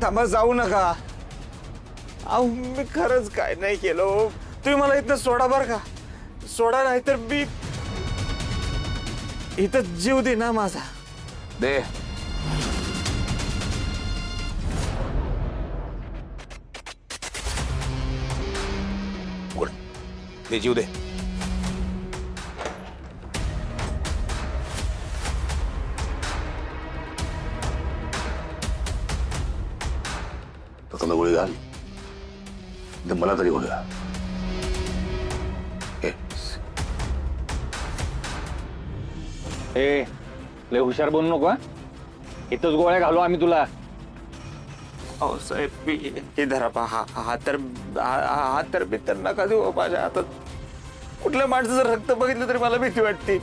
थांबा जाऊ नका. अहो मी खरंच काय नाही केलं हो. तुम्ही मला इथं सोडा बर का. सोडा नाही तर मी इथं जीव दे ना माझा. दे. बोल. दे जीव दे. तसं गोळी घाल. मला तरी गोळी घाल. ए लय हुशार बनू नको. इथंच गोळ्या घालू आम्ही तुला. अहो साहेब हे धरा पा हा तर बितर नका देऊ माझ्या हातात. कुठल्या माणसाचं रक्त बघितलं तरी मला भीती वाटते.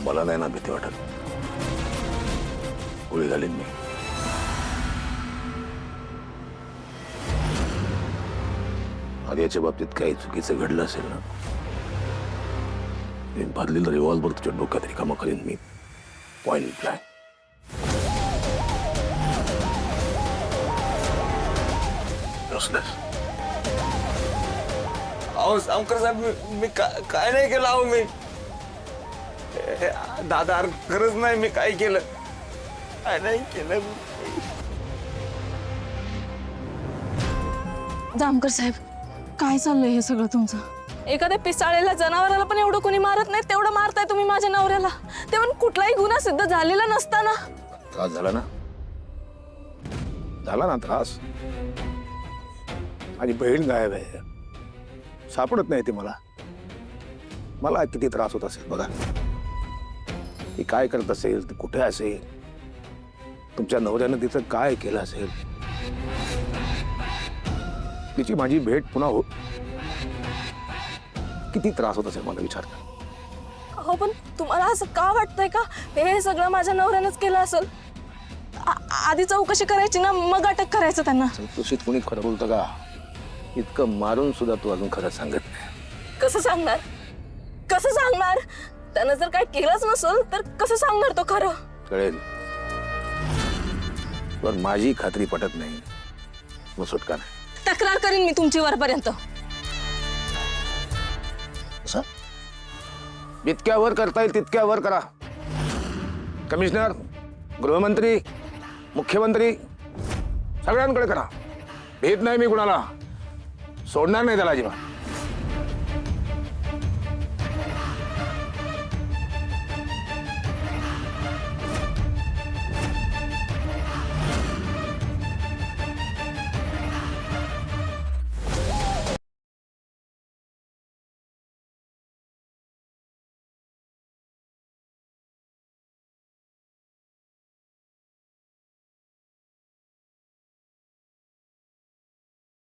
मला नाही ना भीती वाटत. गोळी घालीन मी. आर्याच्या बाबतीत काही चुकीचं घडलं असेल ना, मी भरलेलं रिव्हॉल्वर तुझ्या डोक्यात रिकामा करीन मी. Point blank. अहो सावकर साहेब मी काय नाही केलं. अहो मी दादा खरंच नाही मी काय केलं. काय नाही केलं. जामकर साहेब काय चाललंय हे सगळं तुमचं? एखाद्या पिसाळलेल्या जनावराला पण एवढं कोणी मारत नाही तेवढं मारताय तुम्ही माझ्या नवऱ्याला. ते पण कुठलाही गुन्हा सिद्ध झालेला नसताना. त्रास झाला ना. झाला ना त्रास. माझी बहीण गायब आहे. सापडत नाही ती मला. मला किती त्रास होत असेल बघा. ती काय करत असेल, ती कुठे असेल, तुमच्या नवऱ्यानं तिचं काय केलं असेल, तिची माझी भेट पुन्हा हो. किती त्रास होत असेल मला विचार कर. हो पण तुम्हाला असं का वाटतंय का हे सगळं माझ्या नवऱ्यानंच केलं असेल? आधी चौकशी करायची ना, मग अटक करायचं त्यांना. चौकशीत कोणी खरं बोलतं का? इतकं मारून सुद्धा तू अजून खरं सांगत नाही. कसं सांगणार? कसं सांगणार? त्यानं जर काय केलंच नसेल तर कसं सांगणार तो खरं? कळेल. पण माझी खात्री पटत नाही. मग सुटका नाही. तक्रार करीन मी तुमची वरपर्यंत. जितक्या वर करता येईल तितक्या वर करा. कमिशनर, गृहमंत्री, मुख्यमंत्री सगळ्यांकडे करा. भेट नाही मी कुणाला. सोडणार नाही त्याला अजिबात.